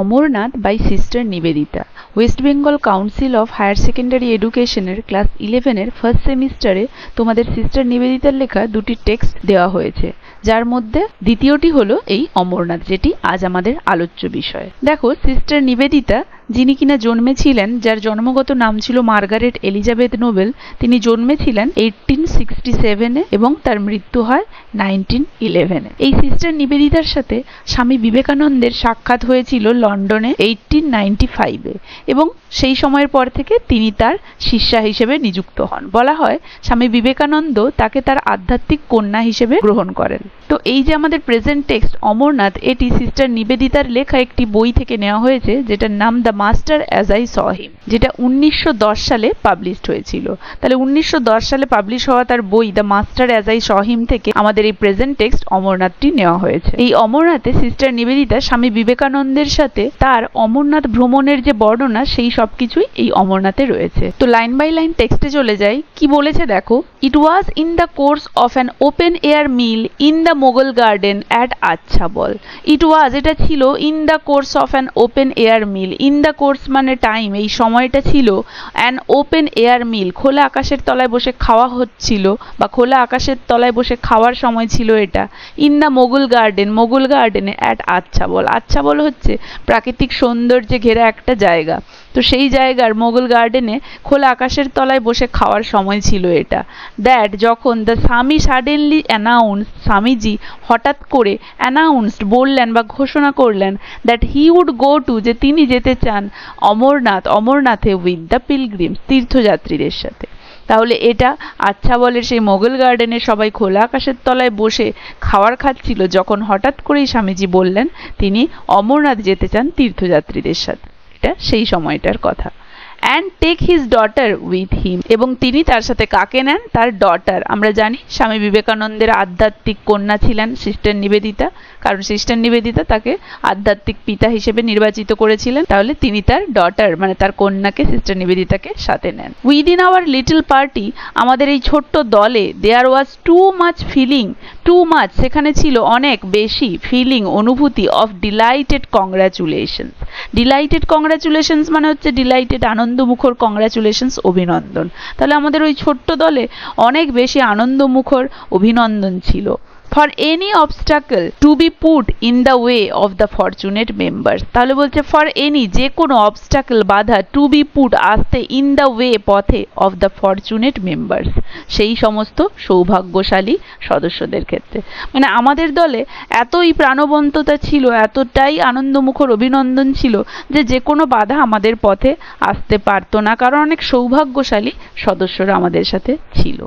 Amarnath by sister Nivedita. West Bengal council of higher secondary এডুকেশনের class 11-এর first সেমিস্টারে তোমাদের সিস্টার নিবেদিতার লেখা দুটি টেক্সট দেওয়া হয়েছে, যার মধ্যে দ্বিতীয়টি হলো এই অমরনাথ, যেটি আজ আমাদের আলোচ্য বিষয়। দেখো, সিস্টার নিবেদিতা যিনি কিনা জন্মেছিলেন, যার জন্মগত নাম ছিল মার্গারেট এলিজাবেথ নোবেল, তিনি জন্মেছিলেন 1867-এ এবং তার মৃত্যু হয় 1911-এ। এই সিস্টার নিবেদিতার সাথে স্বামী বিবেকানন্দের সাক্ষাৎ হয়েছিল লন্ডনে 1895-এ এবং সেই সময়ের পর থেকে তিনি তার শিষ্যা হিসেবে নিযুক্ত হন। বলা হয় স্বামী বিবেকানন্দ তাকে তার আধ্যাত্মিক কন্যা হিসেবে গ্রহণ করেন। তো এই যে আমাদের প্রেজেন্ট টেক্সট অমরনাথ, এটি সিস্টার নিবেদিতার লেখা একটি বই থেকে নেওয়া হয়েছে, যেটার নাম the master as I saw him, যেটা 1910 সালে পাবলিশড হয়েছিল। তাহলে 1910 সালে পাবলিশ হওয়া তার বই the master as I saw him থেকে আমাদের এই প্রেজেন্ট টেক্সট অমরনাথটি নেওয়া হয়েছে। এই অমরনাথে সিস্টার নিবেদিতা স্বামী বিবেকানন্দের সাথে তার অমরনাথ ভ্রমণের যে বর্ণনা, সেই সবকিছুই এই অমরনাথে রয়েছে। তো লাইন বাই লাইন টেক্সটে চলে যাই। কি বলেছে দেখো, it was in the course of an open air meal in the Mughal garden at Achabal. It was, এটা ছিল, in the course of an open air meal. In the course মানে টাইম, এই সময়টা ছিল অ্যান ওপেন এয়ার মিল, খোলা আকাশের তলায় বসে খাওয়া হচ্ছিল বা খোলা আকাশের তলায় বসে খাওয়ার সময় ছিল এটা। In the Mughal garden, Mughal গার্ডেনে অ্যাট আচ্ছাবল। আচ্ছাবল হচ্ছে প্রাকৃতিক সৌন্দর্যে ঘেরা একটা জায়গা, তো সেই জায়গার মোগল গার্ডেনে খোলা আকাশের তলায় বসে খাওয়ার সময় ছিল এটা। দ্যাট, যখন দ্য স্বামী সাডেনলি অ্যানাউন্স, স্বামীজি হঠাৎ করে অ্যানাউন্সড, বললেন বা ঘোষণা করলেন, that he would go to, যে তিনি যেতে চান অমরনাথ, অমরনাথে উইথ দ্য পিলগ্রিমস, তীর্থযাত্রীদের সাথে। তাহলে এটা আচ্ছাবলের সেই মোগল গার্ডেনে সবাই খোলা আকাশের তলায় বসে খাবার খাচ্ছিল, যখন হঠাৎ করেই স্বামীজি বললেন তিনি অমরনাথ যেতে চান তীর্থযাত্রীদের সাথে। এটা সেই সময়টার কথা। And take his daughter with him, এবং তিনি তার সাথে কাকে নেন? তার ডটার। আমরা জানি স্বামী বিবেকানন্দের আধ্যাত্মিক কন্যা ছিলেন সিস্টার নিবেদিতা, কারণ সিস্টার নিবেদিতা তাকে আধ্যাত্মিক পিতা হিসেবে নির্বাচিত করেছিলেন। তাহলে তিনি তার ডটার মানে তার কন্যাকে, সিস্টার নিবেদিতাকে সাথে নেন। উইদিন আওয়ার লিটল পার্টি, আমাদের এই ছোট্ট দলে, there was too much feeling, too much সেখানে ছিল অনেক বেশি, ফিলিং অনুভূতি, of delighted congratulations. Delighted congratulations মানে হচ্ছে ডিলাইটেড আনন্দমুখর, কংগ্রাচুলেশনস অভিনন্দন। তাহলে আমাদের ওই ছোট্ট দলে অনেক বেশি আনন্দমুখর অভিনন্দন ছিল। For any obstacle to be put in the way of the fortunate members, তাহলে বলছে ফর এনি, যে কোনো অবস্টাকল বাধা, টু বি পুট আসতে, ইন দ্য ওয়ে পথে, অফ দ্য ফরচুনেট মেম্বার্স সেই সমস্ত সৌভাগ্যশালী সদস্যদের ক্ষেত্রে। মানে আমাদের দলে এতই প্রাণবন্ততা ছিল, এতটাই আনন্দমুখর অভিনন্দন ছিল যে যে কোনো বাধা আমাদের পথে আসতে পারতো না, কারণ অনেক সৌভাগ্যশালী সদস্যরা আমাদের সাথে ছিল।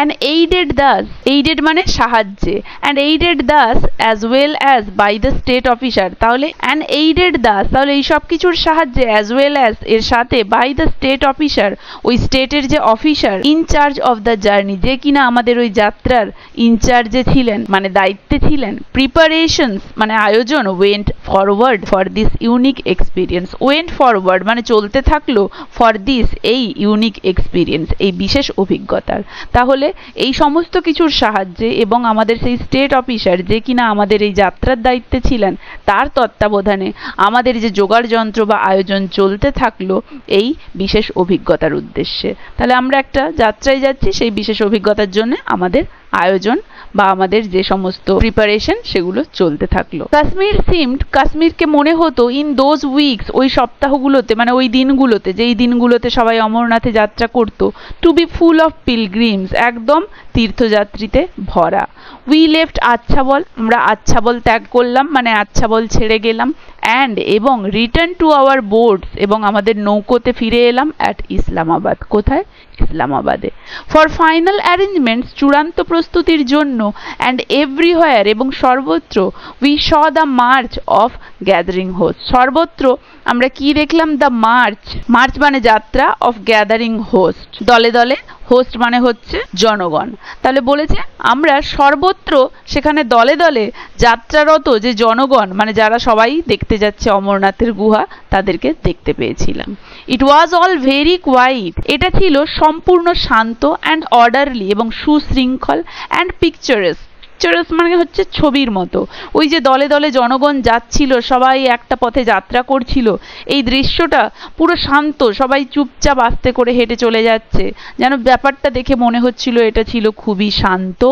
and aided thus, aided মানে সাহায্যে, and aided thus as well as by the state officer, তাহলে and aided thus, তাহলে এই সব কিছুর সাহায্যে, as well as এর সাথে, by the state officer, ওই স্টেটের যে officer, in charge of the journey, যে কিনা আমাদের ওই যাত্রার ইনচার্জে ছিলেন মানে দায়িত্বে ছিলেন। preparations মানে আয়োজন, went forward for this unique experience, went forward মানে চলতে থাকলো, for this এই ইউনিক এক্সপিরিয়েন্স এই বিশেষ অভিজ্ঞতার। তাহলে এই সমস্ত কিছুর সাহায্যে এবং আমাদের সেই স্টেট অফিসার যে কিনা আমাদের এই যাত্রার দায়িত্বে ছিলেন, তার তত্ত্বাবধানে আমাদের যে জোগাড় যন্ত্র বা আয়োজন চলতে থাকলো এই বিশেষ অভিজ্ঞতার উদ্দেশ্যে। তাহলে আমরা একটা যাত্রায় যাচ্ছি, সেই বিশেষ অভিজ্ঞতার জন্য আমাদের আয়োজন বা আমাদের যে সমস্ত প্রিপারেশন সেগুলো চলতে থাকলো। কাশ্মীর সিমড, কাশ্মীরকে মনে হতো, ইন দোজ উইকস ওই সপ্তাহগুলোতে মানে ওই দিনগুলোতে, যেই দিনগুলোতে সবাই অমরনাথে যাত্রা করতো, to be full of pilgrims একদম তীর্থযাত্রীতে ভরা। উই লেফট আচ্ছাবল, আমরা আচ্ছাবল ত্যাগ করলাম মানে আচ্ছাবল ছেড়ে গেলাম। অ্যান্ড এবং রিটার্ন টু আওয়ার বোটস এবং আমাদের নৌকোতে ফিরে এলাম। অ্যাট ইসলামাবাদ, কোথায়? ইসলামাবাদে। ফর ফাইনাল অ্যারেঞ্জমেন্টস চূড়ান্ত প্রস্তুতির জন্য। অ্যান্ড এভরিহোয়ার এবং সর্বত্র। We saw the March of gathering host, সর্বত্র আমরা কি দেখলাম? দ্য মার্চ, মার্চ মানে যাত্রা, অফ গ্যাদারিং হোস্ট দলে দলে, হোস্ট মানে হচ্ছে জনগণ। তাহলে বলেছে আমরা সর্বত্র সেখানে দলে দলে যাত্রারত যে জনগণ মানে যারা সবাই দেখতে যাচ্ছে অমরনাথের গুহা, তাদেরকে দেখতে পেয়েছিলাম। ইট ওয়াজ অল ভেরি কোয়াইট, এটা ছিল সম্পূর্ণ শান্ত, অ্যান্ড অর্ডারলি এবং সুশৃঙ্খল, অ্যান্ড পিকচারেস্ক পিকচারাস মানে হচ্ছে ছবির মতো। ওই যে দলে দলে জনগণ যাচ্ছিল, সবাই একটা পথে যাত্রা করছিল, এই দৃশ্যটা পুরো শান্ত, সবাই চুপচাপ আস্তে করে হেঁটে চলে যাচ্ছে, যেন ব্যাপারটা দেখে মনে হচ্ছিল এটা ছিল খুবই শান্ত,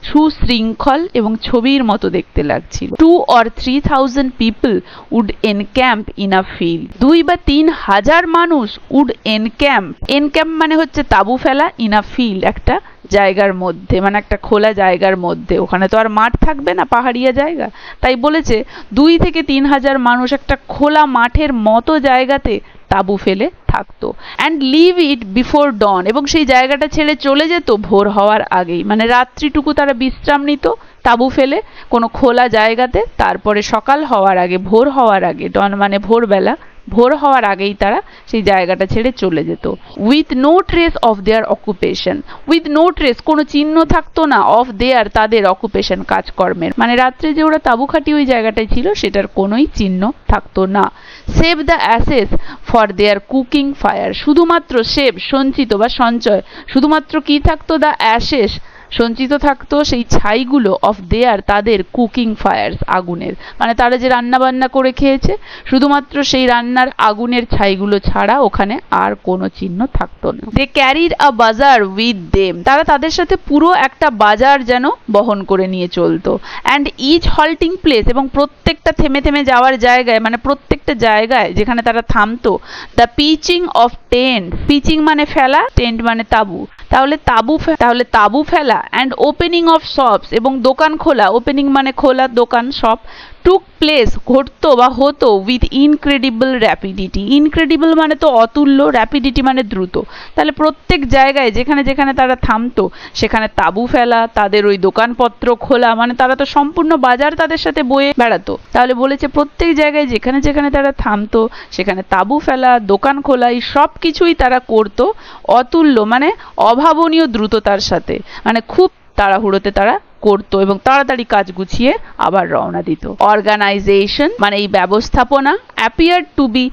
সুশৃঙ্খল এবং ছবির মতো দেখতে লাগছিল। 2 or 3,000 people would encamp in a field, 2 বা 3,000 মানুষ would encamp মানে হচ্ছে তাঁবু ফেলা, in a field একটা জায়গার মধ্যে, মানে একটা খোলা জায়গার মধ্যে। ওখানে তো আর মাঠ থাকবে না, পাহাড়িয়া জায়গা, তাই বলেছে 2 থেকে 3,000 মানুষ একটা খোলা মাঠের মতো জায়গাতে তাঁবু ফেলে থাকতো। অ্যান্ড লিভ ইট বিফোর ডন, এবং সেই জায়গাটা ছেড়ে চলে যেত ভোর হওয়ার আগেই, মানে রাত্রিটুকু তারা বিশ্রাম নিত তাঁবু ফেলে কোনো খোলা জায়গাতে, তারপরে সকাল হওয়ার আগে, ভোর হওয়ার আগে, ডন মানে ভোরবেলা, ভোর হওয়ার আগেই তারা সেই জায়গাটা ছেড়ে চলে যেত। With no trace of their occupation, with no trace কোনো চিহ্ন থাকতো না, অফ দেয়ার তাদের অকুপেশন কাজকর্মের, মানে রাত্রে যে ওরা তাঁবু খাটি ওই জায়গাটায় ছিল সেটার কোনোই চিহ্ন থাকতো না। Save the ashes for their cooking fire, শুধুমাত্র সেভ সঞ্চিত বা সঞ্চয়, শুধুমাত্র কি থাকতো, দ্য অ্যাসেস সঞ্চিত থাকতো সেই ছাইগুলো, অফ দেয়ার তাদের কুকিং ফায়ার্স আগুনের, মানে তারা যে রান্না বান্না করে খেয়েছে শুধুমাত্র সেই রান্নার আগুনের ছাইগুলো ছাড়া ওখানে আর কোনো চিহ্ন থাকতো না। দে ক্যারিড আ বাজার উইথ দেম, তারা তাদের সাথে পুরো একটা বাজার যেন বহন করে নিয়ে চলতো। অ্যান্ড ইচ হল্টিং প্লেস, এবং প্রত্যেকটা থেমে থেমে যাওয়ার জায়গায়, মানে প্রত্যেকটা জায়গায় যেখানে তারা থামতো, the pitching of tent, pitching মানে ফেলা, টেন্ট মানে তাঁবু, তাহলে তাঁবু ফেলা, অ্যান্ড ওপেনিং অফ শপস, এবং দোকান খোলা, ওপেনিং মানে খোলা দোকান, শপ, টুক প্লেস ঘটতো বা হতো, উইথ ইনক্রেডিবল র্যাপিডিটি, ইনক্রেডিবল মানে তো অতুল্য, র্যাপিডিটি মানে দ্রুত, তাহলে প্রত্যেক জায়গায় যেখানে যেখানে তারা থামতো সেখানে তাঁবু ফেলা, তাদের ওই দোকানপত্র খোলা, মানে তারা তো সম্পূর্ণ বাজার তাদের সাথে বয়ে বেড়াতো, তাহলে বলেছে প্রত্যেক জায়গায় যেখানে যেখানে তারা থামতো সেখানে তাঁবু ফেলা, দোকান খোলা, এই সব কিছুই তারা করতো অতুল্য মানে অভাবনীয় দ্রুততার সাথে, মানে খুব তাড়াহুড়োতে তারা করতো এবং তাড়াতাড়ি কাজ গুছিয়ে আবার রওনা দিত। অর্গানাইজেশন মানে এই ব্যবস্থাপনা, appear to be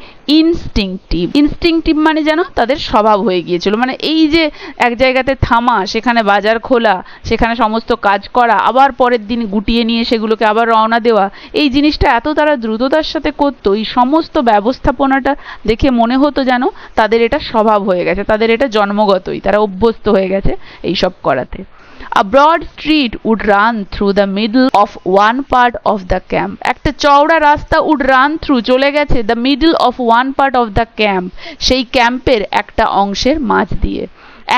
instinctive, instinctive মানে যেন তাদের স্বভাব হয়ে গিয়েছিল, মানে এই যে এক জায়গাতে থামা, সেখানে বাজার খোলা, সেখানে সমস্ত কাজ করা, আবার পরের দিন গুটিয়ে নিয়ে সেগুলোকে আবার রওনা দেওয়া, এই জিনিসটা এত তারা দ্রুততার সাথে করতো, এই সমস্ত ব্যবস্থাপনাটা দেখে মনে হতো যেন তাদের এটা স্বভাব হয়ে গেছে, তাদের এটা জন্মগতই, তারা অভ্যস্ত হয়ে গেছে এইসব করাতে। A broad street would run through the middle of one part of the camp, একটা চওড়া রাস্তা would run through চলে গেছে the middle of one part of the camp, সেই ক্যাম্পের একটা অংশের মাঝ দিয়ে।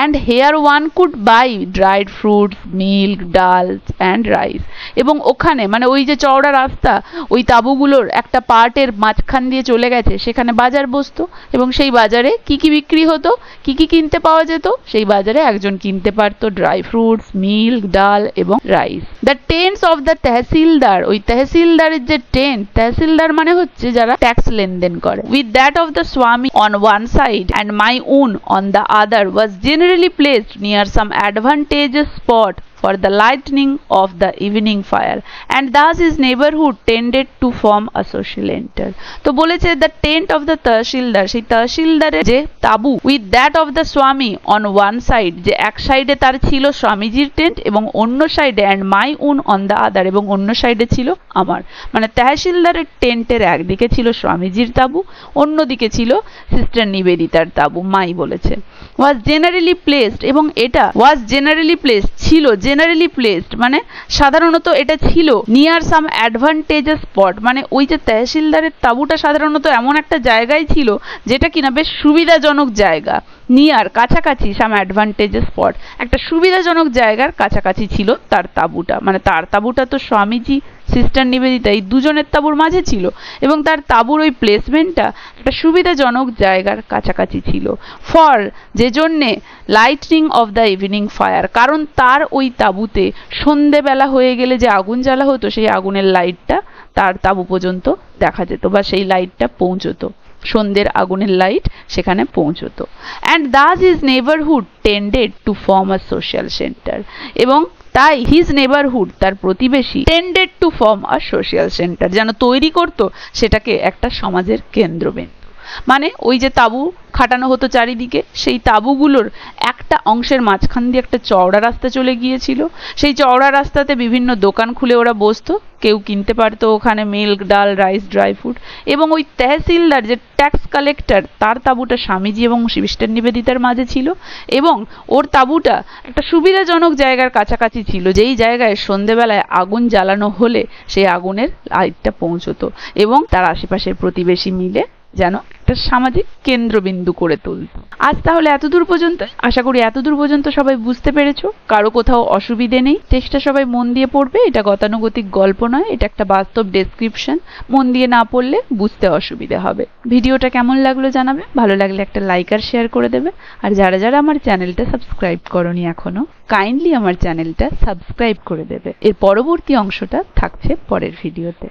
and here one could buy dried fruits, milk, dals and rice, এবং ওখানে মানে ওই যে চওড়া রাস্তা ওই তাঁবুগুলোর একটা পার্টের মাঝখান দিয়ে চলে গেছে, সেখানে বাজার বসতো এবং সেই বাজারে কি কি বিক্রি হতো, কি কি কিনতে পাওয়া যেত, সেই বাজারে একজন কিনতে পারতো ড্রাই ফ্রুটস, মিল্ক, ডাল এবং rice. The tents of the tahsildar, ওই তহসিলদারের যে টেন্ট, তহসিলদার মানে হচ্ছে যারা ট্যাক্স লেনদেন করে, উইথ দ্যাট অফ দ্য স্বামী on one side and my own on the other was generally placed near some advantageous spot for the lighting of the evening fire, and thus his neighborhood tended to form a social center. তো বলেছে the tent of the তহসিলদার, সেই তহসিলদারের যে তাঁবু, with that of the স্বামী on one side, যে এক সাইডে তার ছিল স্বামীজির টেন্ট এবং অন্য সাইডে and my own on the other, এবং অন্য সাইডে ছিল আমার, মানে তহসিলদারের টেন্টের একদিকে ছিল স্বামীজির তাঁবু, অন্যদিকে ছিল সিস্টার নিবেদিতার তাঁবু, মাই বলেছে। was generally placed, এবং এটা was generally placed ছিল, জেনারেলি প্লেসড মানে সাধারণত এটা ছিল, নিয়ার সাম অ্যাডভান্টেজেস স্পট, মানে ওই যে তহসিলদারের তাঁবুটা সাধারণত এমন একটা জায়গায় ছিল যেটা কিনা বেশ সুবিধাজনক জায়গা, নিয়ার কাছাকাছি, সাম অ্যাডভান্টেজেস স্পট একটা সুবিধাজনক জায়গার কাছাকাছি ছিল তার তাঁবুটা, মানে তার তাঁবুটা তো স্বামীজি সিস্টার নিবেদিতা এই দুজনের তাঁবুর মাঝে ছিল এবং তার তাঁবুর ওই প্লেসমেন্টটা একটা সুবিধাজনক জায়গার কাছাকাছি ছিল। ফর যে জন্যে lightning of the evening fire, কারণ তার ওই তাঁবুতে সন্ধেবেলা হয়ে গেলে যে আগুন জ্বালা হতো সেই আগুনের লাইটটা তার তাঁবু পর্যন্ত দেখা যেত বা সেই লাইটটা পৌঁছতো, সন্ধ্যের আগুনের লাইট সেখানে পৌঁছতো। And thus his neighbourhood tended to form a social centre, এবং তাই হিজ নেইবারহুড তার প্রতিবেশী tended to form a social centre যেন তৈরি করতো সেটাকে একটা সমাজের কেন্দ্রবিন্দু। মানে ওই যে তাঁবু খাটানো হতো চারিদিকে, সেই তাঁবুগুলোর একটা অংশের মাঝখান দিয়ে একটা চওড়া রাস্তা চলে গিয়েছিল। সেই চওড়া রাস্তাতে বিভিন্ন দোকান খুলে ওরা বসতো, কেউ কিনতে পারতো ওখানে মিল্ক, ডাল, রাইস, ড্রাই ফ্রুট। এবং ওই তহসিলদার যে ট্যাক্স কালেক্টর, তার তাঁবুটা স্বামীজি এবং সিস্টার নিবেদিতার মাঝে ছিল, এবং ওর তাঁবুটা একটা সুবিধাজনক জায়গার কাছাকাছি ছিল, যেই জায়গায় সন্ধেবেলায় আগুন জ্বালানো হলে সেই আগুনের লাইটটা পৌঁছতো এবং তার আশেপাশের প্রতিবেশী মিলে যেন একটা সামাজিক কেন্দ্রবিন্দু করে তুলত। আজ তাহলে এতদূর পর্যন্ত, আশা করি এতদূর পর্যন্ত সবাই বুঝতে পেরেছো, কারো কোথাও অসুবিধে নেই। টেক্সটটা সবাই মন দিয়ে পড়বে, এটা গতানুগতিক গল্প নয়, এটা একটা বাস্তব ডেসক্রিপশন। মন দিয়ে না পড়লে বুঝতে অসুবিধা হবে। ভিডিওটা কেমন লাগলো জানাবে, ভালো লাগলে একটা লাইক আর শেয়ার করে দেবে। আর যারা যারা আমার চ্যানেলটা সাবস্ক্রাইব করনি এখনো, কাইন্ডলি আমার চ্যানেলটা সাবস্ক্রাইব করে দেবে। এর পরবর্তী অংশটা থাকছে পরের ভিডিওতে।